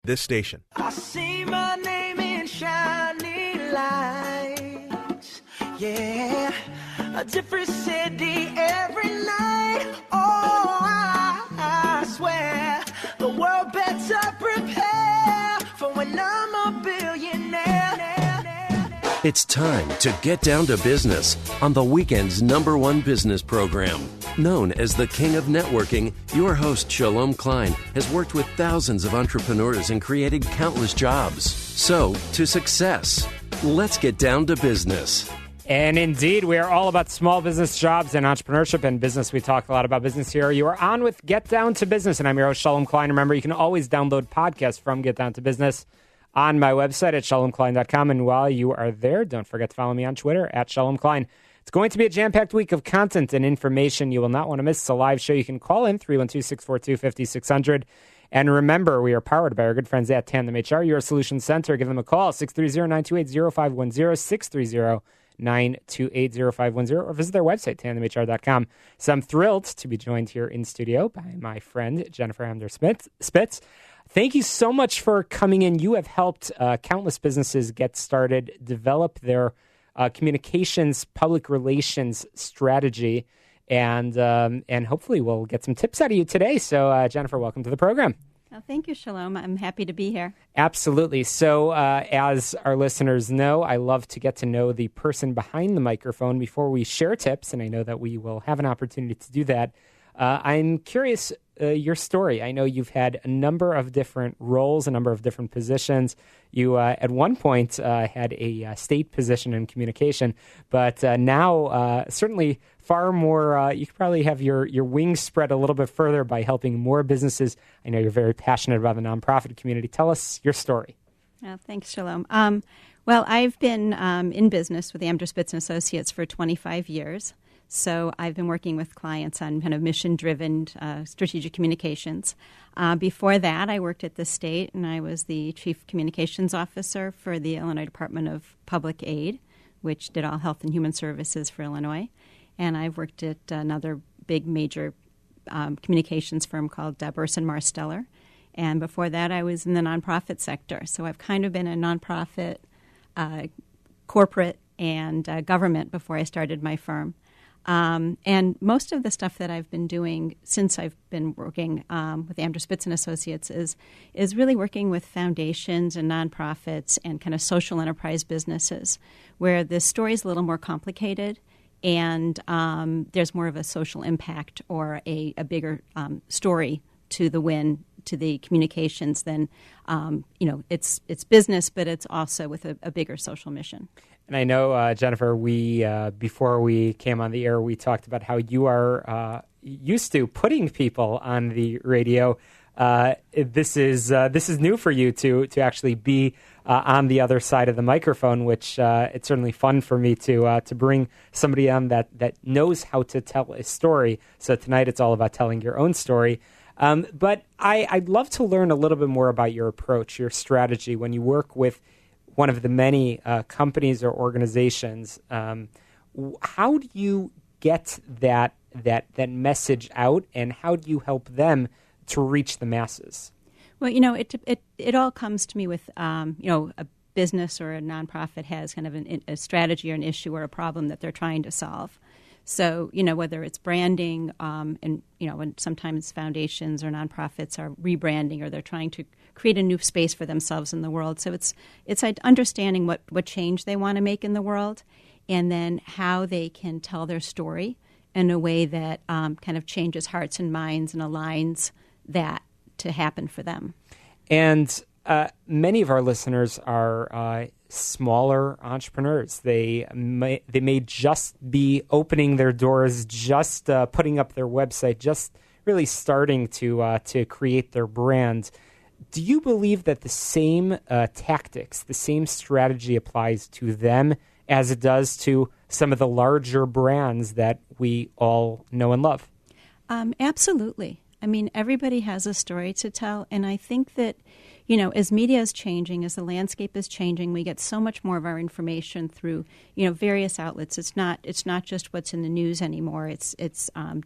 this station. I see my name in shining lights, yeah, a different city every night. Oh, I swear the world better prepare for when I'm a billionaire. It's time to get down to business on the weekend's #1 business program. Known as the King of Networking, your host, Shalom Klein, has worked with thousands of entrepreneurs and created countless jobs. So, to success, let's get down to business. And indeed, we are all about small business jobs and entrepreneurship and business. We talk a lot about business here. You are on with Get Down to Business, and I'm your host, Shalom Klein. Remember, you can always download podcasts from Get Down to Business on my website at shalomklein.com. And while you are there, don't forget to follow me on Twitter at Shalom Klein. It's going to be a jam-packed week of content and information you will not want to miss. It's a live show. You can call in 312-642-5600. And remember, we are powered by our good friends at Tandem HR, your solution center. Give them a call, 630-928-0510, 630-928-0510, or visit their website, tandemhr.com. So I'm thrilled to be joined here in studio by my friend, Jennifer Amdur Spitz. Thank you so much for coming in. You have helped countless businesses get started, develop their communications, public relations strategy, and hopefully we'll get some tips out of you today. So, Jennifer, welcome to the program. Oh, thank you, Shalom. I'm happy to be here. Absolutely. So, as our listeners know, I love to get to know the person behind the microphone before we share tips, and I know that we will have an opportunity to do that. I'm curious, your story. I know you've had a number of different roles, a number of different positions. You, at one point, had a state position in communication, but now certainly far more, you could probably have your wings spread a little bit further by helping more businesses. I know you're very passionate about the nonprofit community. Tell us your story. Thanks, Shalom. Well, I've been in business with Amdur, Spitz & Associates for 25 years. So I've been working with clients on kind of mission-driven strategic communications. Before that, I worked at the state, and I was the chief communications officer for the Illinois Department of Public Aid, which did all health and human services for Illinois. And I've worked at another big major communications firm called Burson Marsteller. And before that, I was in the nonprofit sector. So I've kind of been a nonprofit, corporate, and government before I started my firm. And most of the stuff that I've been doing since I've been working with Amdur, Spitz & Associates is really working with foundations and nonprofits and kind of social enterprise businesses where the story is a little more complicated and there's more of a social impact or a bigger story to the win, to the communications than, it's business, but it's also with a bigger social mission. And I know, Jennifer, we before we came on the air, we talked about how you are used to putting people on the radio. This is new for you to actually be on the other side of the microphone, which it's certainly fun for me to bring somebody on that knows how to tell a story. So tonight it's all about telling your own story. But I'd love to learn a little bit more about your approach, your strategy when you work with one of the many companies or organizations. How do you get that message out, and how do you help them to reach the masses? Well, it all comes to me with a business or a nonprofit has kind of a strategy or an issue or a problem that they're trying to solve. So, whether it's branding, and sometimes foundations or nonprofits are rebranding or they're trying to create a new space for themselves in the world. So it's understanding what change they want to make in the world and then how they can tell their story in a way that kind of changes hearts and minds and aligns that to happen for them. And many of our listeners are smaller entrepreneurs. They may just be opening their doors, just putting up their website, just really starting to create their brand. Do you believe that the same tactics, the same strategy applies to them as it does to some of the larger brands that we all know and love? Absolutely. I mean, everybody has a story to tell, and I think that, as media is changing, as the landscape is changing, we get so much more of our information through, various outlets. It's not just what's in the news anymore. It's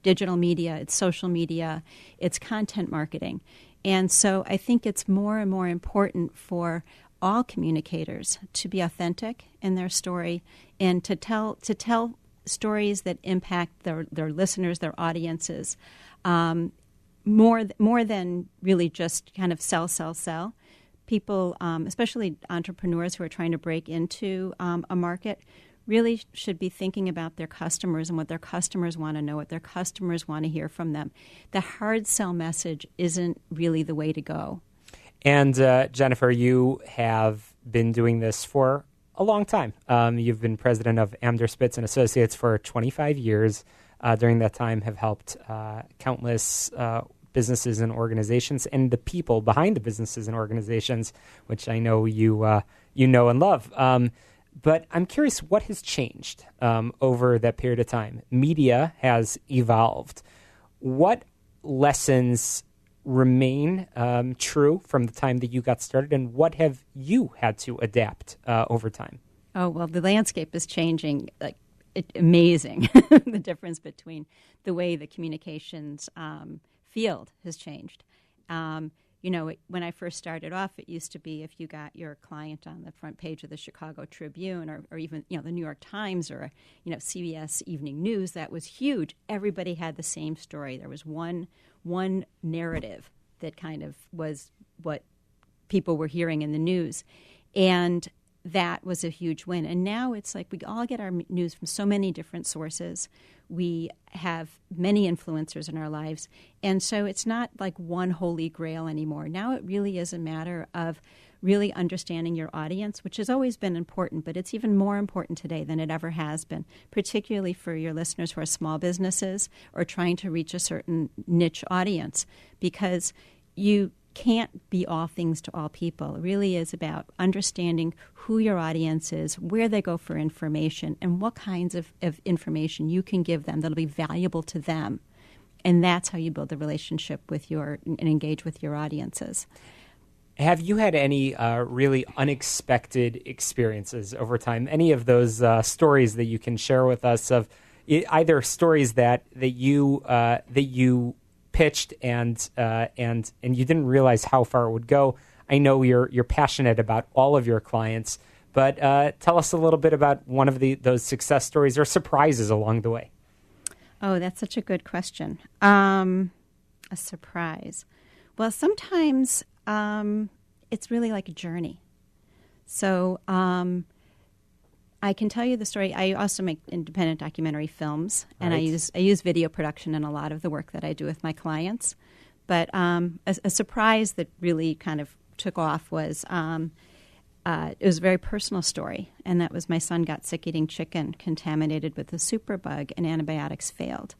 digital media, it's social media, it's content marketing. And so I think it's more and more important for all communicators to be authentic in their story and to tell stories that impact their listeners, their audiences, more than really just kind of sell. People, especially entrepreneurs who are trying to break into a market, really should be thinking about their customers and what their customers want to know, what their customers want to hear from them. The hard sell message isn't really the way to go. And Jennifer, you have been doing this for a long time. You've been president of Amdur, Spitz and Associates for 25 years. During that time, have helped countless businesses and organizations, and the people behind the businesses and organizations, which I know you know and love. But I'm curious, what has changed over that period of time? Media has evolved. What lessons remain true from the time that you got started, and what have you had to adapt over time? Oh, well, the landscape is changing, amazing, the difference between the way the communications field has changed. When I first started off, it used to be if you got your client on the front page of the Chicago Tribune or even the New York Times or CBS Evening News, that was huge. Everybody had the same story. There was one narrative that kind of was what people were hearing in the news, and that was a huge win. And now it's like we all get our news from so many different sources. We have many influencers in our lives. And so it's not like one holy grail anymore. Now it really is a matter of really understanding your audience, which has always been important, but it's even more important today than it ever has been, particularly for your listeners who are small businesses or trying to reach a certain niche audience, because you can't be all things to all people. It really is about understanding who your audience is, where they go for information, and what kinds of information you can give them that'll be valuable to them. And that's how you build a relationship with and engage with your audiences. Have you had any really unexpected experiences over time? Any of those stories that you can share with us of either stories that you pitched and you didn't realize how far it would go? I know you're passionate about all of your clients, but tell us a little bit about one of those success stories or surprises along the way. Oh, that's such a good question. A surprise. Well, sometimes it's really like a journey. So I can tell you the story. I also make independent documentary films, and right. I use video production in a lot of the work that I do with my clients. But a surprise that really kind of took off was it was a very personal story, and that was my son got sick eating chicken contaminated with a superbug, and antibiotics failed.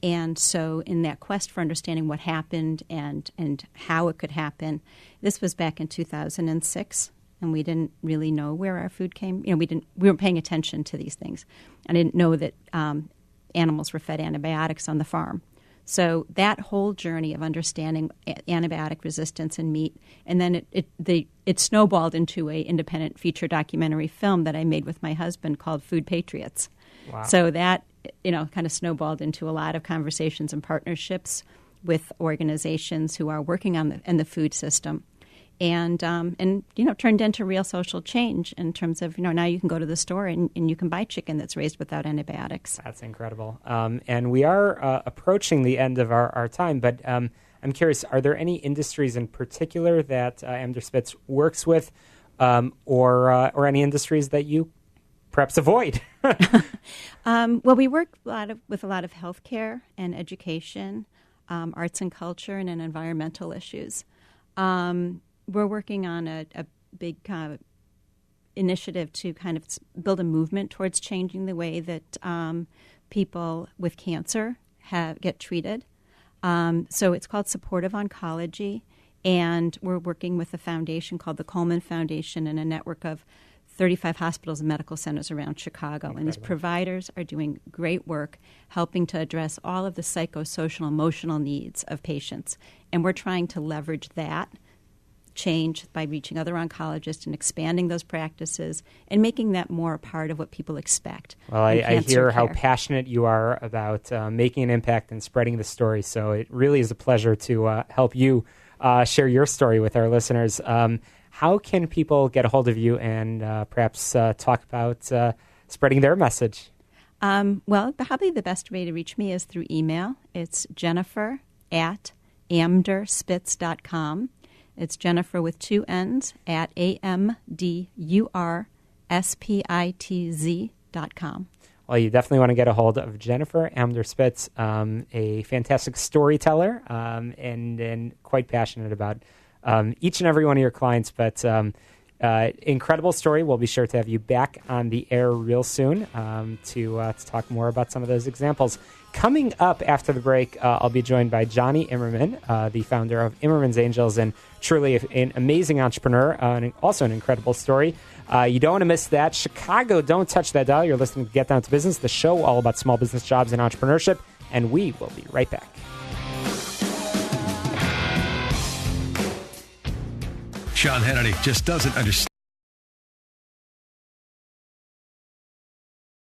And so in that quest for understanding what happened and how it could happen, this was back in 2006. And we didn't really know where our food came. We weren't paying attention to these things. I didn't know that animals were fed antibiotics on the farm. So that whole journey of understanding antibiotic resistance in meat, and then it snowballed into a independent feature documentary film that I made with my husband called Food Patriots. Wow. So that kind of snowballed into a lot of conversations and partnerships with organizations who are working on the food system. And turned into real social change in terms of, now you can go to the store and you can buy chicken that's raised without antibiotics. That's incredible. And we are approaching the end of our time, but I'm curious, are there any industries in particular that Amdur Spitz works with or any industries that you perhaps avoid? Well, we work with a lot of healthcare and education, arts and culture, and environmental issues. We're working on a big kind of initiative to kind of build a movement towards changing the way that people with cancer get treated. So it's called Supportive Oncology, and we're working with a foundation called the Coleman Foundation and a network of 35 hospitals and medical centers around Chicago. Incredible. And these providers are doing great work helping to address all of the psychosocial, emotional needs of patients. And we're trying to leverage that change by reaching other oncologists and expanding those practices and making that more a part of what people expect. Well, I hear how passionate you are about making an impact and spreading the story, so it really is a pleasure to help you share your story with our listeners. How can people get a hold of you and perhaps talk about spreading their message? Well, probably the best way to reach me is through email. It's Jennifer@amdurspitz.com. It's Jennifer with 2 N's at AMDURSPITZ.com. Well, you definitely want to get a hold of Jennifer Amdur Spitz, a fantastic storyteller and quite passionate about each and every one of your clients. But incredible story. We'll be sure to have you back on the air real soon to talk more about some of those examples. Coming up after the break, I'll be joined by Johnny Immerman, the founder of Immerman's Angels, and truly an amazing entrepreneur, and also an incredible story. You don't want to miss that. Chicago, don't touch that dial. You're listening to Get Down to Business, the show all about small business jobs and entrepreneurship, and we will be right back. Sean Hannity just doesn't understand